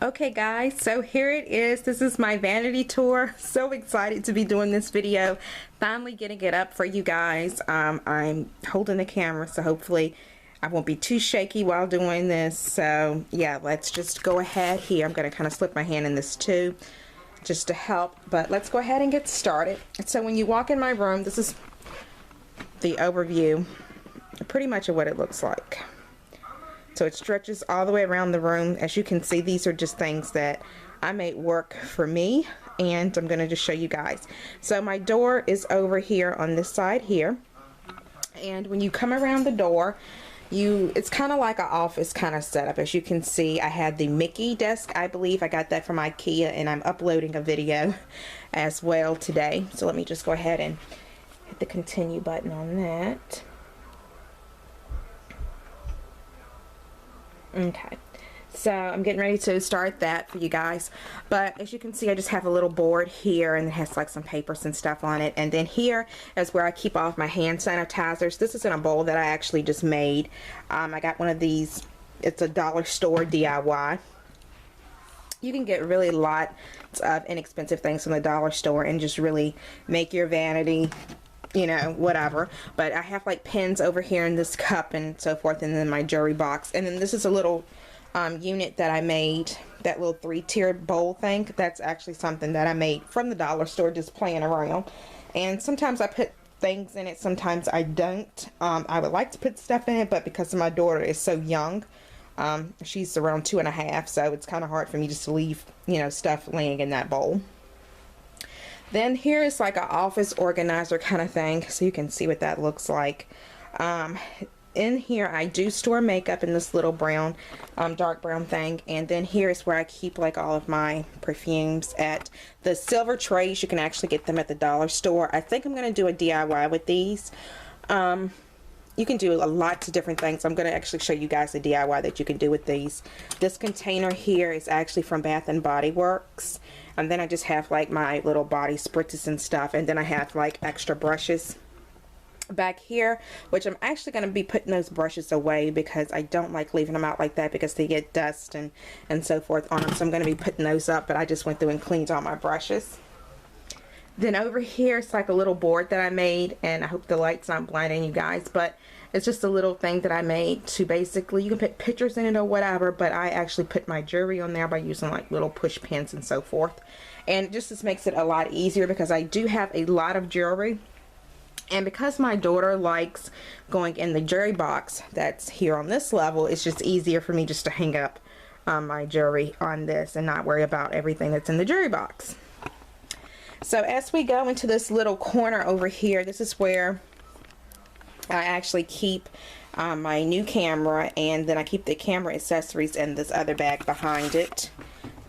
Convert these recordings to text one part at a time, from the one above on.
Okay guys, so here it is. This is my vanity tour. So excited to be doing this video. Finally getting it up for you guys. I'm holding the camera, so hopefully I won't be too shaky while doing this. So yeah, let's just go ahead here. I'm going to kind of slip my hand in this too, just to help. But let's go ahead and get started. So when you walk in my room, this is the overview, pretty much of what it looks like. So it stretches all the way around the room. As you can see, these are just things that I made work for me, and I'm going to just show you guys. So my door is over here on this side here, and when you come around the door, it's kind of like an office kind of setup. As you can see, I had the Mickey desk. I believe I got that from IKEA, and I'm uploading a video as well today. So let me just go ahead and hit the continue button on that. Okay, so I'm getting ready to start that for you guys, but as you can see, I just have a little board here, and it has like some papers and stuff on it. And then here is where I keep all of my hand sanitizers. This is in a bowl that I actually just made. I got one of these. It's a dollar store DIY. You can get really lots of inexpensive things from the dollar store and just really make your vanity, you know, whatever. But I have like pens over here in this cup and so forth, and then my jewelry box. And then this is a little unit that I made, that little 3-tier bowl thing. That's actually something that I made from the dollar store, just playing around. And sometimes I put things in it, sometimes I don't. I would like to put stuff in it, but because my daughter is so young, she's around 2.5, so it's kind of hard for me just to leave, you know, stuff laying in that bowl. Then here is like an office organizer kind of thing, so you can see what that looks like. In here I do store makeup in this little brown, dark brown thing. And then here is where I keep like all of my perfumes at. The silver trays, you can actually get them at the dollar store. I think I'm going to do a DIY with these. You can do lots of different things. I'm going to actually show you guys the DIY that you can do with these. This container here is actually from Bath and Body Works. And then I just have like my little body spritzes and stuff. And then I have like extra brushes back here, which I'm actually going to be putting those brushes away because I don't like leaving them out like that because they get dust and so forth on them. So I'm going to be putting those up, but I just went through and cleaned all my brushes. Then over here, it's like a little board that I made, and I hope the light's not blinding you guys, but it's just a little thing that I made to basically, you can put pictures in it or whatever, but I actually put my jewelry on there by using like little push pins and so forth. And just this makes it a lot easier because I do have a lot of jewelry. And because my daughter likes going in the jewelry box that's here on this level, it's just easier for me just to hang up my jewelry on this and not worry about everything that's in the jewelry box. So as we go into this little corner over here, this is where I actually keep my new camera, and then I keep the camera accessories in this other bag behind it.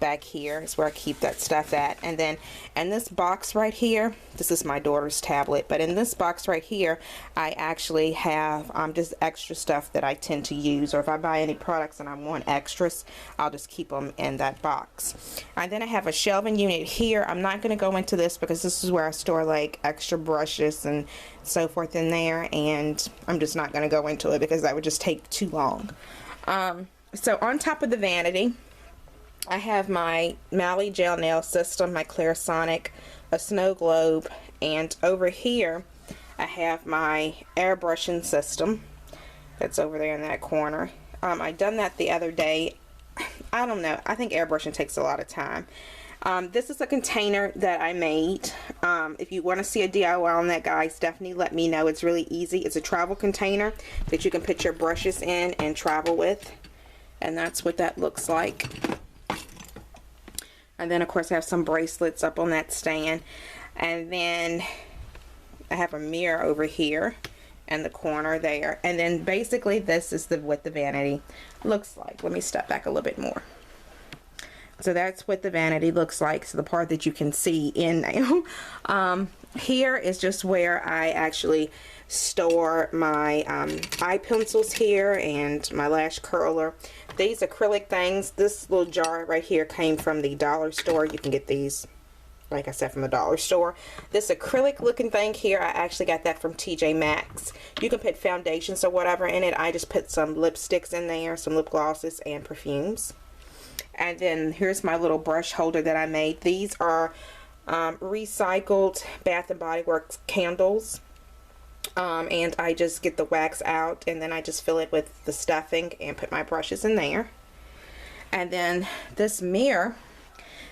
Back here is where I keep that stuff at. And then in this box right here, this is my daughter's tablet, but in this box right here I actually have just extra stuff that I tend to use, or if I buy any products and I want extras, I'll just keep them in that box. And then I have a shelving unit here. I'm not going to go into this because this is where I store like extra brushes and so forth in there, and I'm just not going to go into it because that would just take too long. So on top of the vanity, I have my Mally gel nail system, my Clarisonic, a snow globe, and over here I have my airbrushing system that's over there in that corner. I done that the other day. I don't know, I think airbrushing takes a lot of time. This is a container that I made. If you want to see a DIY on that, guys, definitely let me know. It's really easy. It's a travel container that you can put your brushes in and travel with, and that's what that looks like. And then of course I have some bracelets up on that stand, and then I have a mirror over here in the corner there. And then basically this is what the vanity looks like. Let me step back a little bit more. So that's what the vanity looks like, so the part that you can see in now. Here is just where I actually store my eye pencils here and my lash curler. These acrylic things, this little jar right here came from the dollar store. You can get these, like I said, from the dollar store. This acrylic looking thing here, I actually got that from TJ Maxx. You can put foundations or whatever in it. I just put some lipsticks in there, some lip glosses and perfumes. And then here's my little brush holder that I made. These are recycled Bath and Body Works candles. And I just get the wax out and then I just fill it with the stuffing and put my brushes in there. And then this mirror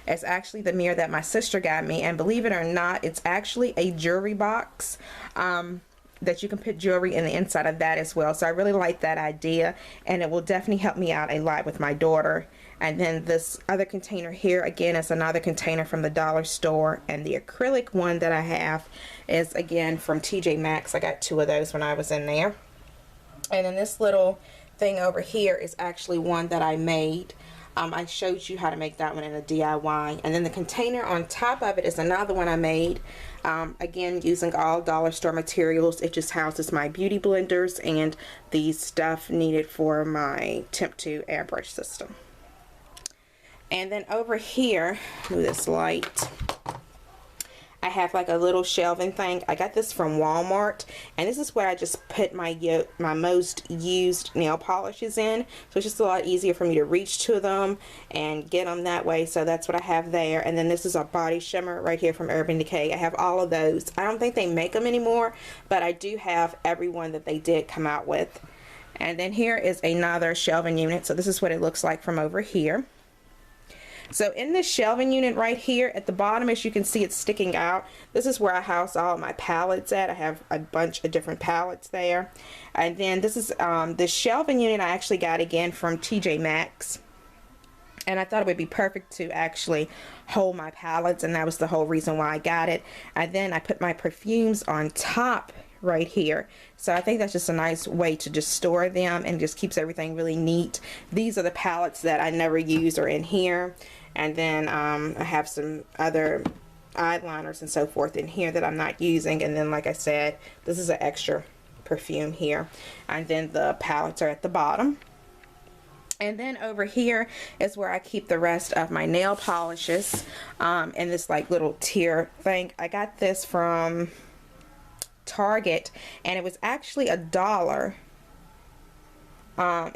is actually the mirror that my sister got me, and believe it or not, it's actually a jewelry box that you can put jewelry in the inside of that as well. So I really like that idea, and it will definitely help me out a lot with my daughter. And then this other container here, again, is another container from the dollar store, and the acrylic one that I have is again from TJ Maxx. I got 2 of those when I was in there. And then this little thing over here is actually one that I made. I showed you how to make that one in a DIY. And then the container on top of it is another one I made, again using all dollar store materials. It just houses my beauty blenders and the stuff needed for my Temp 2 airbrush system. And then over here, move this light, I have like a little shelving thing. I got this from Walmart, and this is where I just put my most used nail polishes in. So it's just a lot easier for me to reach to them and get them that way. So that's what I have there. And then this is a body shimmer right here from Urban Decay. I have all of those. I don't think they make them anymore, but I do have every one that they did come out with. And then here is another shelving unit. So this is what it looks like from over here. So in this shelving unit right here at the bottom, as you can see, it's sticking out. This is where I house all of my palettes at. I have a bunch of different palettes there. And then this is the shelving unit I actually got again from TJ Maxx. And I thought it would be perfect to actually hold my palettes, and that was the whole reason why I got it. And then I put my perfumes on top right here. So I think that's just a nice way to just store them, and just keeps everything really neat. These are the palettes that I never use are in here. And then I have some other eyeliners and so forth in here that I'm not using. And then, like I said, this is an extra perfume here. And then the palettes are at the bottom. And then over here is where I keep the rest of my nail polishes in this like little tier thing. I got this from Target, and it was actually $1.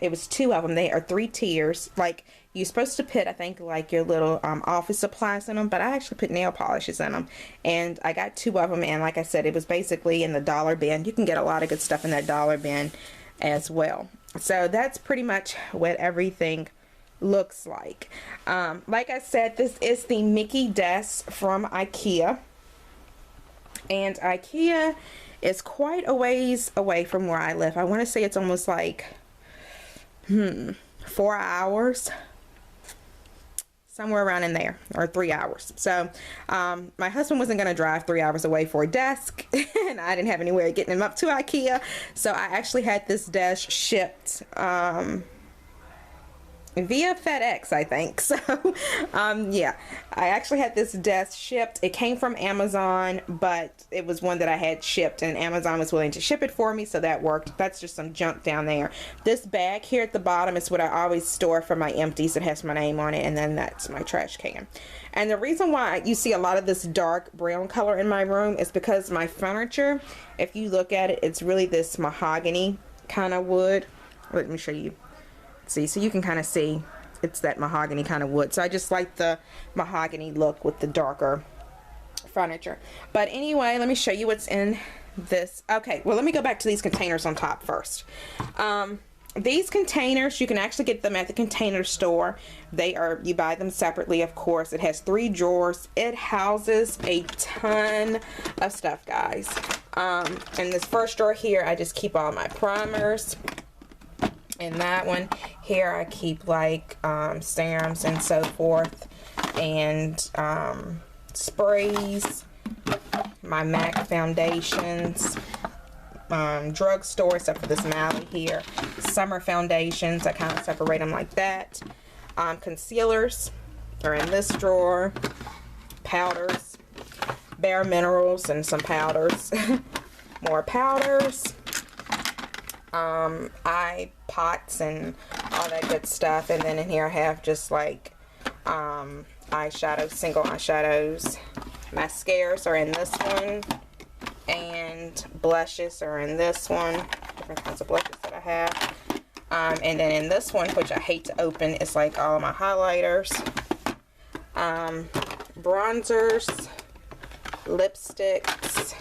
It was 2 of them. They are 3 tiers. Like, you're supposed to put, I think, like your little office supplies in them, but I actually put nail polishes in them. And I got 2 of them, and like I said, it was basically in the dollar bin. You can get a lot of good stuff in that dollar bin as well. So that's pretty much what everything looks like. Like I said, this is the Mickey desk from IKEA. And IKEA is quite a ways away from where I live. I want to say it's almost like 4 hours, somewhere around in there, or 3 hours. So my husband wasn't going to drive 3 hours away for a desk, and I didn't have anywhere getting him up to IKEA. So I actually had this desk shipped via FedEx, I think. So yeah, I actually had this desk shipped. It came from Amazon, but it was one that I had shipped, and Amazon was willing to ship it for me, so that worked. That's just some junk down there. This bag here at the bottom is what I always store for my empties. It has my name on it, and then that's my trash can. And the reason why you see a lot of this dark brown color in my room is because my furniture, if you look at it, it's really this mahogany kind of wood. Let me show you. See, so you can kind of see it's that mahogany kind of wood. So I just like the mahogany look with the darker furniture. But anyway, let me show you what's in this. Okay, well, let me go back to these containers on top first. These containers, you can actually get them at the Container Store. You buy them separately, of course. It has 3 drawers. It houses a ton of stuff, guys. In this first drawer here, I just keep all my primers. In that one here, I keep like serums and so forth, and sprays, my MAC foundations, drugstore, except for this Mally here, summer foundations, I kind of separate them like that. Concealers are in this drawer, powders, Bare Minerals and some powders, more powders, eye pots and all that good stuff. And then in here I have just like eyeshadows, single eyeshadows. Mascaras are in this one, and blushes are in this one. Different kinds of blushes that I have. And then in this one, which I hate to open, it's like all of my highlighters, bronzers, lipsticks,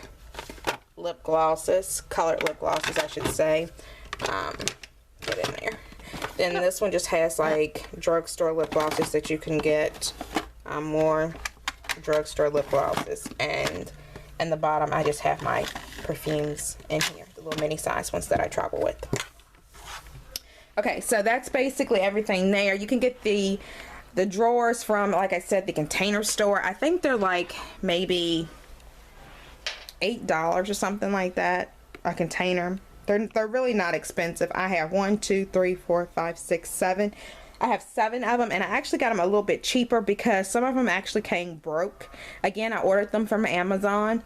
lip glosses, colored lip glosses I should say. Get in there. Then this one just has like drugstore lip glosses that you can get, more drugstore lip glosses, and in the bottom I just have my perfumes in here, the little mini size ones that I travel with. Okay, so that's basically everything there. You can get the drawers from, like I said, the Container Store. I think they're like maybe $8 or something like that a container. They're really not expensive. I have 1, 2, 3, 4, 5, 6, 7. I have 7 of them, and I actually got them a little bit cheaper because some of them actually came broke. Again, I ordered them from Amazon.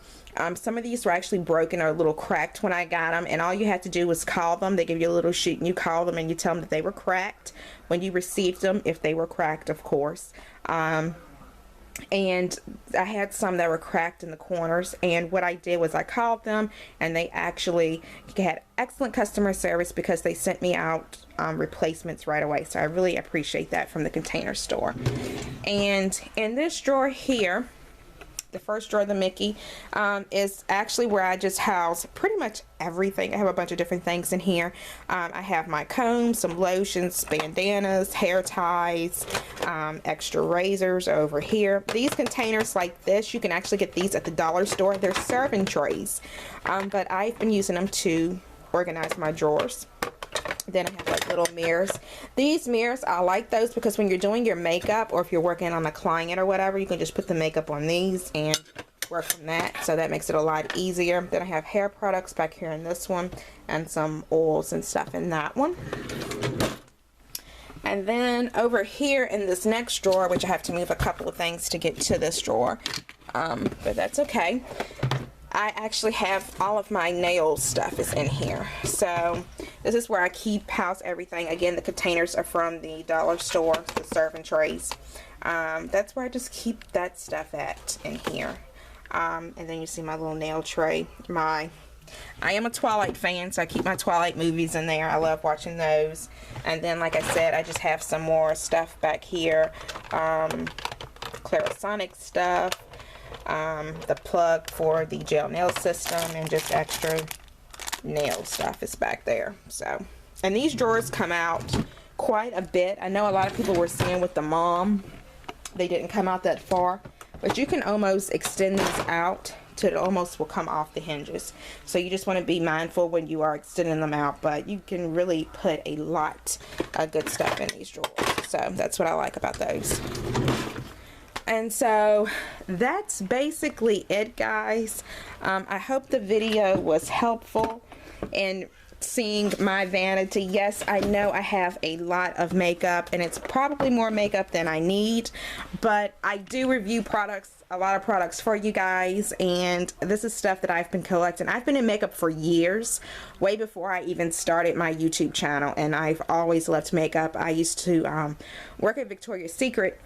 Some of these were actually broken or a little cracked when I got them, and all you had to do was call them. They give you a little sheet and you call them and you tell them that they were cracked when you received them, if they were cracked, of course. And I had some that were cracked in the corners, and what I did was I called them, and they actually had excellent customer service because they sent me out replacements right away. So I really appreciate that from the Container Store. And in this drawer here, the first drawer, the Mickey, is actually where I just house pretty much everything. I have a bunch of different things in here. I have my combs, some lotions, bandanas, hair ties, extra razors over here. These containers like this, you can actually get these at the dollar store. They're serving trays, but I've been using them to organize my drawers. Then I have like little mirrors. These mirrors, I like those because when you're doing your makeup, or if you're working on a client or whatever, you can just put the makeup on these and work from that. So that makes it a lot easier. Then I have hair products back here in this one, and some oils and stuff in that one. And then over here in this next drawer, which I have to move a couple of things to get to this drawer, but that's okay. I actually have all of my nail stuff is in here. So this is where I house everything. Again, the containers are from the dollar store, the serving trays. That's where I just keep that stuff at in here. And then you see my little nail tray. I am a Twilight fan, so I keep my Twilight movies in there. I love watching those. And then, like I said, I just have some more stuff back here. Clarisonic stuff. The plug for the gel nail system, and just extra nail stuff is back there. So, and these drawers come out quite a bit. I know a lot of people were saying with the Mom they didn't come out that far, but you can almost extend these out to it almost will come off the hinges. So you just want to be mindful when you are extending them out, but you can really put a lot of good stuff in these drawers. So that's what I like about those. And so that's basically it, guys. I hope the video was helpful in seeing my vanity. Yes, I know I have a lot of makeup, and it's probably more makeup than I need, but I do review products, a lot of products for you guys, and this is stuff that I've been collecting. I've been in makeup for years, way before I even started my YouTube channel, and I've always loved makeup. I used to work at Victoria's Secret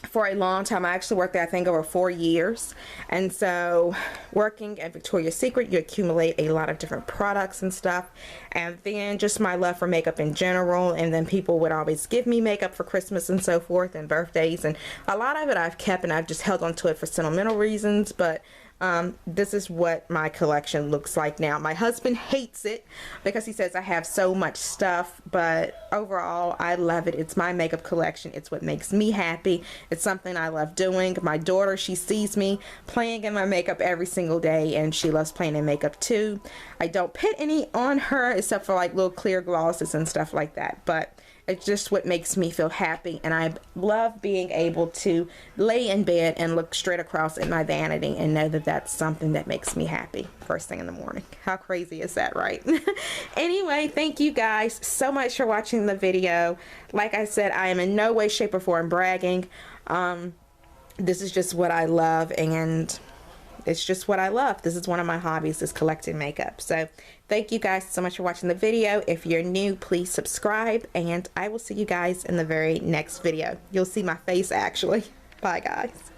for a long time. I actually worked there, I think, over 4 years. And so working at Victoria's Secret, you accumulate a lot of different products and stuff, and then just my love for makeup in general. And then people would always give me makeup for Christmas and so forth, and birthdays, and a lot of it I've kept, and I've just held on to it for sentimental reasons. But this is what my collection looks like now. My husband hates it because he says I have so much stuff, but overall I love it. It's my makeup collection. It's what makes me happy. It's something I love doing. My daughter, she sees me playing in my makeup every single day, and she loves playing in makeup too. I don't put any on her except for like little clear glosses and stuff like that, but it's just what makes me feel happy, and I love being able to lay in bed and look straight across at my vanity and know that that's something that makes me happy first thing in the morning. How crazy is that, right? Anyway, thank you guys so much for watching the video. Like I said, I am in no way, shape, or form bragging. This is just what I love, and it's just what I love. This is one of my hobbies, is collecting makeup. So thank you guys so much for watching the video. If you're new, please subscribe, and I will see you guys in the very next video. You'll see my face actually. Bye guys.